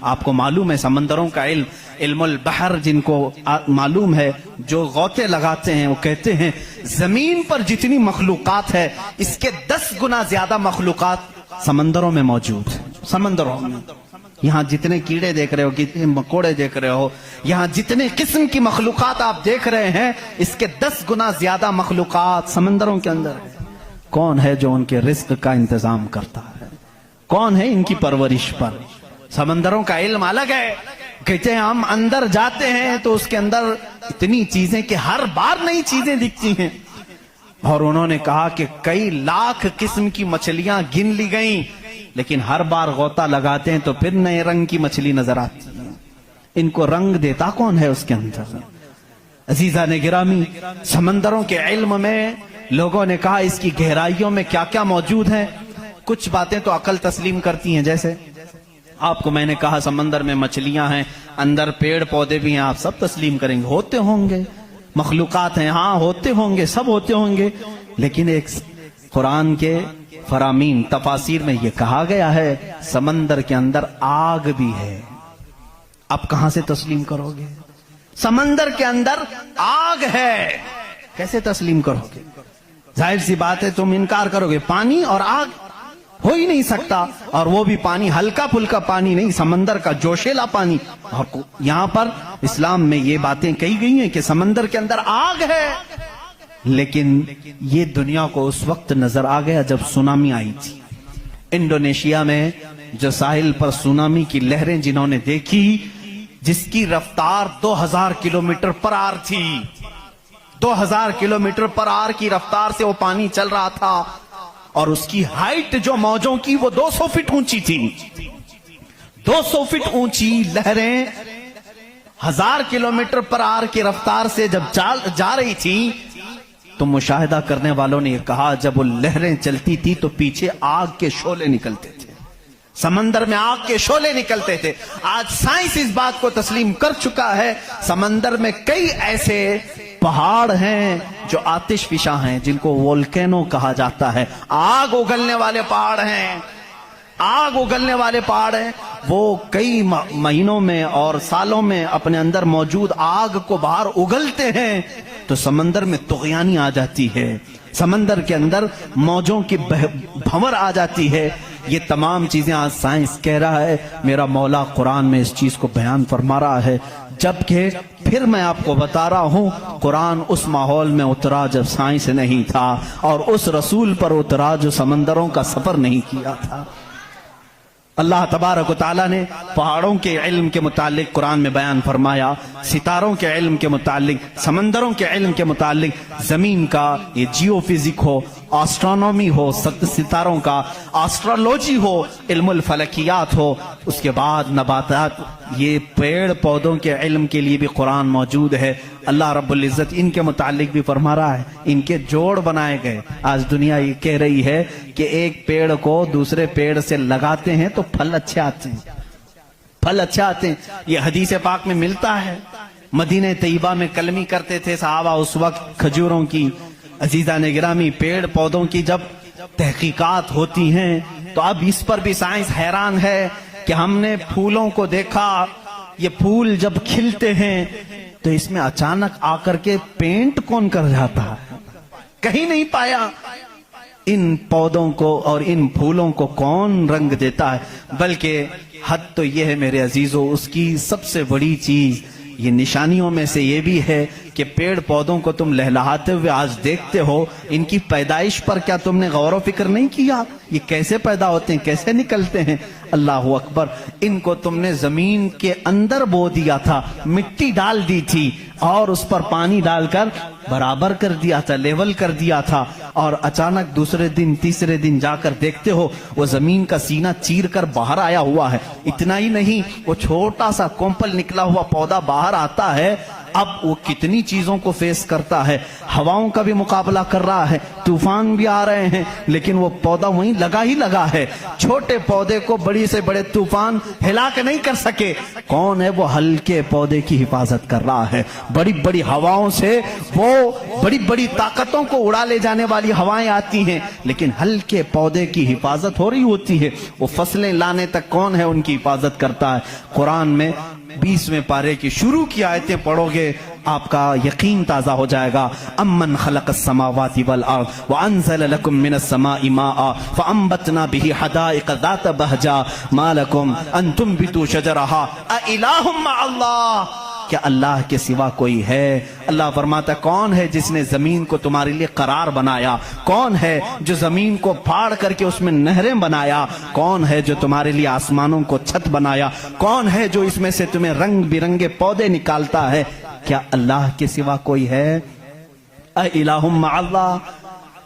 آپ کو معلوم ہے سمندروں کا علم، علم البحر جن کو معلوم ہے، جو غوطے لگاتے ہیں وہ کہتے ہیں زمین پر جتنی مخلوقات ہے اس کے 10 گنا زیادہ مخلوقات سمندروں میں موجود ہیں۔ سمندروں میں یہاں جتنے کیڑے دیکھ رہے ہو، کتنے مکوڑے دیکھ رہے ہو، یہاں جتنے قسم کی مخلوقات آپ دیکھ رہے ہیں اس کے 10 گنا زیادہ مخلوقات سمندروں کے اندر ہے۔ کون ہے جو ان کے رزق کا انتظام کرتا ہے؟ کون ہے ان کی پرورش پر؟ سمندروں کا علم الگ ہے۔ کہتے ہیں ہم اندر جاتے ہیں تو اس کے اندر اتنی چیزیں کہ ہر بار نئی چیزیں دکھتی ہیں، اور انہوں نے کہا کہ کئی لاکھ قسم کی مچھلیاں گن لی گئیں، لیکن ہر بار غوطہ لگاتے ہیں تو پھر نئے رنگ کی مچھلی نظر آتی ہے۔ ان کو رنگ دیتا کون ہے اس کے اندر؟ عزیزان گرامی، سمندروں کے علم میں لوگوں نے کہا اس کی گہرائیوں میں کیا کیا موجود ہے۔ کچھ باتیں تو عقل تسلیم کرتی ہیں، جیسے آپ کو میں نے کہا سمندر میں مچھلیاں ہیں، اندر پیڑ پودے بھی ہیں، آپ سب تسلیم کریں گے، ہوتے ہوں گے، مخلوقات ہیں، ہاں ہوتے ہوں گے، سب ہوتے ہوں گے، لیکن ایک قرآن کے فرامین تفاسیر میں یہ کہا گیا ہے سمندر کے اندر آگ بھی ہے۔ اب کہاں سے تسلیم کرو گے؟ سمندر کے اندر آگ ہے، کیسے تسلیم کرو گے؟ ظاہر سی بات ہے تم انکار کرو گے، پانی اور آگ ہو ہی نہیں سکتا، اور وہ بھی پانی ہلکا پھلکا پانی نہیں، سمندر کا جوشیلا پانی۔ اور یہاں پر اسلام میں یہ باتیں کہی گئی ہیں کہ سمندر کے اندر آگ ہے، لیکن یہ دنیا کو اس وقت نظر آ گیا جب سونامی آئی تھی۔ انڈونیشیا میں جو ساحل پر سونامی کی لہریں جنہوں نے دیکھی، جس کی رفتار 2000 کلومیٹر پر آر تھی، 2000 کلومیٹر پر آر کی رفتار سے وہ پانی چل رہا تھا، اور اس کی ہائٹ جو موجوں کی وہ 200 فٹ اونچی تھی۔ 200 فٹ اونچی لہریں 1000 کلومیٹر پر آر کی رفتار سے جب جا رہی تھی تو مشاہدہ کرنے والوں نے یہ کہا جب وہ لہریں چلتی تھی تو پیچھے آگ کے شعلے نکلتے تھے، سمندر میں آگ کے شعلے نکلتے تھے۔ آج سائنس اس بات کو تسلیم کر چکا ہے، سمندر میں کئی ایسے پہاڑ ہیں جو آتش فشاں ہیں، جن کو وولکینو کہا جاتا ہے، آگ اگلنے والے پہاڑ ہیں، آگ اگلنے والے پہاڑ ہیں۔ وہ کئی مہینوں میں اور سالوں میں اپنے اندر موجود آگ کو باہر اگلتے ہیں تو سمندر میں طغیانی آ جاتی ہے، سمندر کے اندر موجوں کی بھنور آ جاتی ہے۔ یہ تمام چیزیں آج سائنس کہہ رہا ہے، میرا مولا قرآن میں اس چیز کو بیان فرما رہا ہے، جبکہ پھر میں آپ کو بتا رہا ہوں قرآن اس ماحول میں اترا جب سائنس نہیں تھا، اور اس رسول پر اترا جو سمندروں کا سفر نہیں کیا تھا۔ اللہ تبارک و تعالیٰ نے پہاڑوں کے علم کے متعلق قرآن میں بیان فرمایا، ستاروں کے علم کے متعلق، سمندروں کے علم کے متعلق، زمین کا یہ جیو فزک ہو، آسٹرونومی ہو، ستاروں کا آسٹرولوجی ہو، علم الفلکیات ہو، اس کے بعد نباتات، یہ پیڑ پودوں کے علم کے لیے بھی قرآن موجود ہے۔ اللہ رب العزت ان کے متعلق بھی فرما رہا ہے، ان کے جوڑ بنائے گئے۔ آج دنیا یہ کہہ رہی ہے کہ ایک پیڑ کو دوسرے پیڑ سے لگاتے ہیں تو پھل اچھے آتے ہیں، پھل اچھے آتے ہیں، یہ حدیث پاک میں ملتا ہے۔ مدینہ طیبہ میں کلمی کرتے تھے صحابہ اس وقت کھجوروں کی۔ عزیزان گرامی، پیڑ پودوں کی جب تحقیقات ہوتی ہیں تو اب اس پر بھی سائنس حیران ہے کہ ہم نے پھولوں کو دیکھا، یہ پھول جب کھلتے ہیں تو اس میں اچانک آ کر کے پینٹ کون کر جاتا ہے، کہیں نہیں پایا۔ ان پودوں کو اور ان پھولوں کو کون رنگ دیتا ہے؟ بلکہ حد تو یہ ہے میرے عزیزو، اس کی سب سے بڑی چیز یہ نشانیوں میں سے یہ بھی ہے کہ پیڑ پودوں کو تم لہلہاتے ہوئے آج دیکھتے ہو، ان کی پیدائش پر کیا تم نے غور و فکر نہیں کیا؟ یہ کیسے پیدا ہوتے ہیں، کیسے نکلتے ہیں؟ اللہ اکبر! ان کو تم نے زمین کے اندر بو دیا تھا، مٹی ڈال دی تھی اور اس پر پانی ڈال کر برابر کر دیا تھا، لیول کر دیا تھا، اور اچانک دوسرے دن تیسرے دن جا کر دیکھتے ہو وہ زمین کا سینہ چیر کر باہر آیا ہوا ہے۔ اتنا ہی نہیں، وہ چھوٹا سا کومپل نکلا ہوا پودا باہر آتا ہے، اب وہ کتنی چیزوں کو فیس کرتا ہے, ہواؤں کا بھی مقابلہ کر رہا ہے, طوفان بھی آ رہے ہیں, لیکن وہ پودا وہیں لگا ہی لگا ہے. چھوٹے پودے کو بڑی سے بڑے طوفان ہلاک نہیں کر سکے. کون ہے وہ ہلکے پودے کی حفاظت کر رہا ہے. بڑی بڑی ہواؤں سے, وہ بڑی بڑی طاقتوں کو اڑا لے جانے والی ہوائیں آتی ہیں, لیکن ہلکے پودے کی حفاظت ہو رہی ہوتی ہے. وہ فصلیں لانے تک کون ہے ان کی حفاظت کرتا ہے. قرآن میں 20ویں پارے کی شروع کی آیتیں پڑھو گے, آپ کا یقین تازہ ہو جائے گا. امن خلق السماوات والارض وانزل لكم من السماء ماء فانبتنا به حدائق ذات بهجا ما لكم ان تنبتوا شجرها اإله مع الله. کیا اللہ کے سوا کوئی ہے؟ اللہ فرماتا کون ہے جس نے زمین کو تمہارے لیے قرار بنایا؟ کون ہے جو زمین کو پھاڑ کر کے اس میں نہریں بنایا؟ کون ہے جو تمہارے لیے آسمانوں کو چھت بنایا؟ کون ہے جو اس میں سے تمہیں رنگ برنگے پودے نکالتا ہے؟ کیا اللہ کے سوا کوئی ہے؟ اے الہ مع اللہ.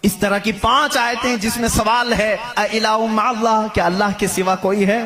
اس طرح کی 5 آیتیں جس میں سوال ہے اے الہ مع اللہ, کیا اللہ کے سوا کوئی ہے؟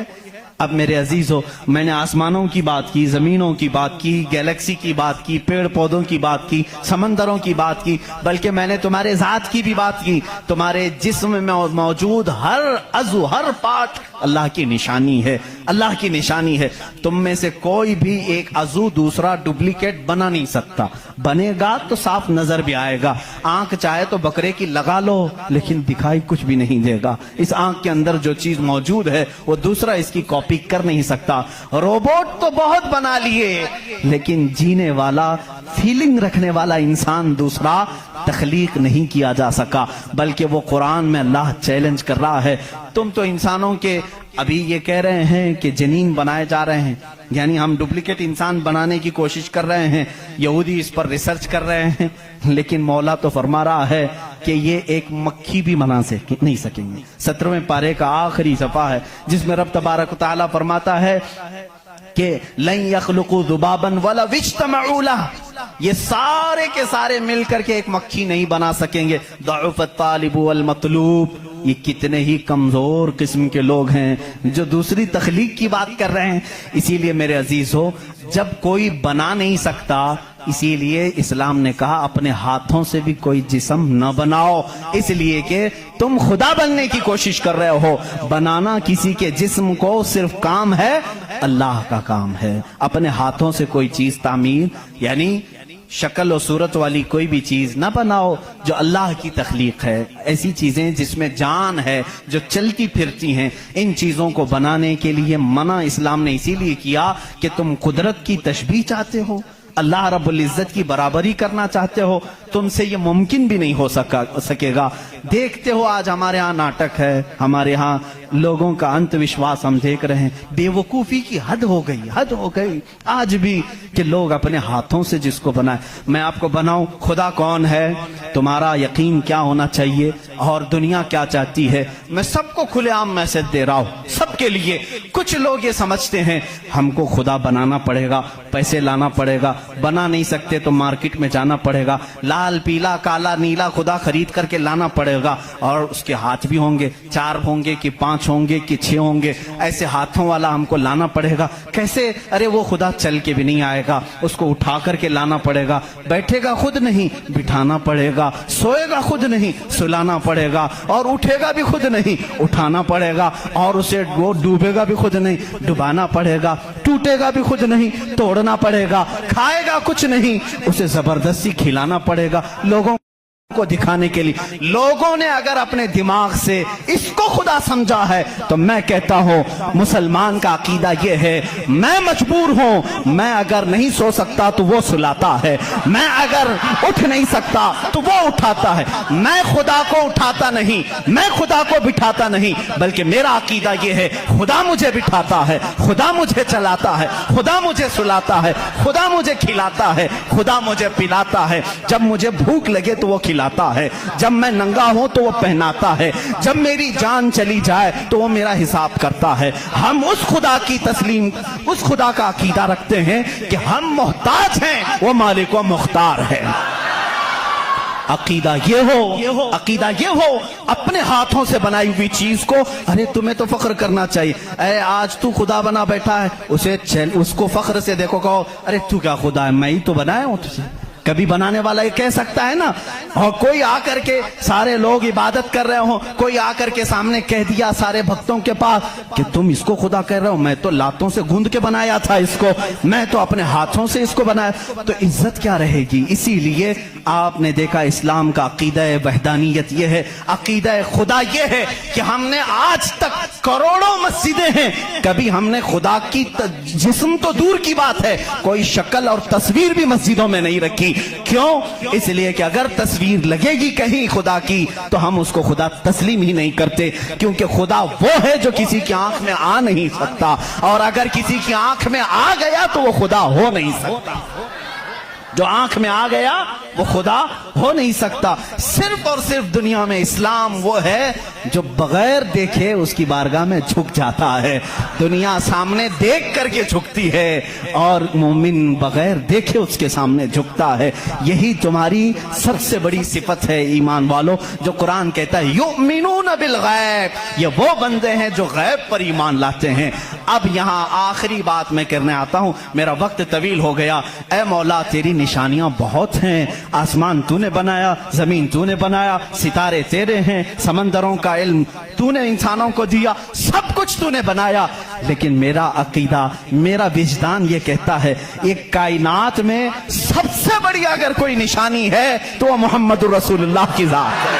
اب میرے عزیزو, میں نے آسمانوں کی بات کی, زمینوں کی بات کی, گیلیکسی کی بات کی, پیڑ پودوں کی بات کی, سمندروں کی بات کی, بلکہ میں نے تمہارے ذات کی بھی بات کی. تمہارے جسم میں موجود ہر عضو, ہر پارٹ اللہ کی نشانی ہے, اللہ کی نشانی ہے. تم میں سے کوئی بھی ایک عضو دوسرا ڈپلیکیٹ بنا نہیں سکتا. بنے گا تو صاف نظر بھی آئے گا. آنکھ چاہے تو بکرے کی لگا لو, لیکن دکھائی کچھ بھی نہیں دے گا. اس آنکھ کے اندر جو چیز موجود ہے وہ دوسرا اس کی کاپی کر نہیں سکتا. روبوٹ تو بہت بنا لیے, لیکن جینے والا, فیلنگ رکھنے والا انسان دوسرا تخلیق نہیں کیا جا سکا. بلکہ وہ قرآن میں اللہ چیلنج کر رہا ہے, تم تو انسانوں کے ابھی یہ کہہ رہے ہیں کہ جنین بنائے جا رہے ہیں, یعنی ہم ڈپلیکیٹ انسان بنانے کی کوشش کر رہے ہیں, یہودی اس پر ریسرچ کر رہے ہیں, لیکن مولا تو فرما رہا ہے کہ یہ ایک مکھی بھی بنا نہیں سکیں گے. 17ویں پارے کا آخری صفحہ ہے جس میں رب تبارک و تعالیٰ فرماتا ہے کہ لن يخلقوا ذبابا ولو اجتمعوا له, یہ سارے کے سارے مل کر کے ایک مکھی نہیں بنا سکیں گے. ضعف الطالب والمطلوب, یہ کتنے ہی کمزور قسم کے لوگ ہیں جو دوسری تخلیق کی بات کر رہے ہیں. اسی لیے میرے عزیز ہو, جب کوئی بنا نہیں سکتا, اسی لیے اسلام نے کہا اپنے ہاتھوں سے بھی کوئی جسم نہ بناؤ, اس لیے کہ تم خدا بننے کی کوشش کر رہے ہو. بنانا کسی کے جسم کو صرف کام ہے, اللہ کا کام ہے. اپنے ہاتھوں سے کوئی چیز تعمیر, یعنی شکل و صورت والی کوئی بھی چیز نہ بناؤ جو اللہ کی تخلیق ہے. ایسی چیزیں جس میں جان ہے, جو چلتی پھرتی ہیں, ان چیزوں کو بنانے کے لیے منع اسلام نے اسی لیے کیا کہ تم قدرت کی تشبیہ چاہتے ہو, اللہ رب العزت کی برابری کرنا چاہتے ہو, تم سے یہ ممکن بھی نہیں ہو سکے گا. دیکھتے ہو آج ہمارے ہاں ناٹک ہے, ہمارے ہاں لوگوں کا انت وشواس ہم دیکھ رہے ہیں. بے وقوفی کی حد ہو گئی, حد ہو گئی آج بھی کہ لوگ اپنے ہاتھوں سے جس کو بنائے. میں آپ کو بناؤں, خدا کون ہے, تمہارا یقین کیا ہونا چاہیے اور دنیا کیا چاہتی ہے. میں سب کو کھلے عام میسج دے رہا ہوں, سب کے لیے. کچھ لوگ یہ سمجھتے ہیں ہم کو خدا بنانا پڑے گا, پیسے لانا پڑے گا, بنا نہیں سکتے تو مارکیٹ میں جانا پڑے گا, لال پیلا کالا نیلا خدا خرید کر کے لانا پڑے گا, اور اس کے ہاتھ بھی ہوں گے, 4 ہوں گے کہ 5 ہوں گے کہ 6 ہوں گے, ایسے ہاتھوں والا ہم کو لانا پڑے گا. کیسے؟ ارے وہ خدا چل کے بھی نہیں آئے گا, اس کو اٹھا کر کے لانا پڑے گا. بیٹھے گا خود نہیں, بٹھانا پڑے گا. سوئے گا خود نہیں, سلانا پڑے گا. اور اٹھے گا بھی خود نہیں, اٹھانا پڑے گا. اور اسے وہ ڈوبے گا بھی خود نہیں, ڈبانا پڑے گا. ٹوٹے گا بھی خود نہیں, توڑنا پڑے گا. کھائے گا کچھ نہیں, اسے زبردستی کھلانا پڑے گا. لوگوں کو دکھانے کے لیے. لوگوں نے اگر اپنے دماغ سے اس کو خدا سمجھا ہے تو میں کہتا ہوں مسلمان کا عقیدہ یہ ہے, میں مجبور ہوں, میں اگر نہیں سو سکتا تو وہ سلاتا ہے, میں اگر اٹھ نہیں سکتا تو وہ اٹھاتا ہے. میں خدا کو اٹھاتا نہیں, میں خدا کو بٹھاتا نہیں, بلکہ میرا عقیدہ یہ ہے خدا مجھے بٹھاتا ہے, خدا مجھے چلاتا ہے, خدا مجھے سلاتا ہے, خدا مجھے کھلاتا ہے, خدا مجھے پلاتا ہے. جب مجھے بھوک لگے تو وہ کھلاتا ہے, جب میں ننگا ہوں تو وہ پہناتا ہے, جب میری جان چلی جائے تو وہ میرا حساب کرتا ہے. ہم اس خدا کی تسلیم, اس خدا کا عقیدہ رکھتے ہیں کہ ہم محتاج ہیں, وہ مالک و مختار ہے. عقیدہ یہ ہو اپنے ہاتھوں سے بنائی ہوئی چیز کو، ارے تمہیں تو فخر کرنا چاہیے. اے آج تو خدا بنا بیٹھا ہے، اس کو فخر سے دیکھو، کہو ارے تو کیا خدا ہے، میں ہی تو بنایا ہوں تجھے. کبھی بنانے والا یہ کہہ سکتا ہے نا. اور کوئی آ کر کے سارے لوگ عبادت کر رہے ہوں، کوئی آ کر کے سامنے کہہ دیا سارے بھکتوں کے پاس کہ تم اس کو خدا کہہ رہے ہو، میں تو لاتوں سے گوندھ کے بنایا تھا اس کو، میں تو اپنے ہاتھوں سے اس کو بنایا، تو عزت کیا رہے گی. اسی لیے آپ نے دیکھا اسلام کا عقیدہ وحدانیت یہ ہے، عقیدہ خدا یہ ہے کہ ہم نے آج تک کروڑوں مسجدیں ہیں، کبھی ہم نے خدا کی جسم تو دور کی بات ہے، کوئی شکل اور تصویر بھی مسجدوں میں نہیں رکھی. کیوں؟ اس لیے کہ اگر تصویر لگے گی کہیں خدا کی تو ہم اس کو خدا تسلیم ہی نہیں کرتے، کیونکہ خدا وہ ہے جو کسی کی آنکھ میں آ نہیں سکتا، اور اگر کسی کی آنکھ میں آ گیا تو وہ خدا ہو نہیں سکتا. جو آنکھ میں آ گیا وہ خدا ہو نہیں سکتا. صرف اور صرف دنیا میں اسلام وہ ہے جو بغیر دیکھے اس کی بارگاہ میں جھک جاتا ہے. دنیا سامنے دیکھ کر کے جھکتی ہے اور مومن بغیر دیکھے اس کے سامنے جھکتا ہے. یہی تمہاری سب سے بڑی صفت ہے ایمان والو، جو قرآن کہتا ہے یؤمنون بالغیب، یہ وہ بندے ہیں جو غیب پر ایمان لاتے ہیں. اب یہاں آخری بات میں کرنے آتا ہوں، میرا وقت طویل ہو گیا. اے مولا تیری نشانیاں بہت ہیں، آسمان تو نے بنایا، زمین تو نے بنایا، ستارے تیرے ہیں، سمندروں کا علم تو نے انسانوں کو دیا، سب کچھ تو نے بنایا. لیکن میرا عقیدہ، میرا وجدان یہ کہتا ہے ایک کائنات میں سب سے بڑی اگر کوئی نشانی ہے تو وہ محمد رسول اللہ کی ذات ہے.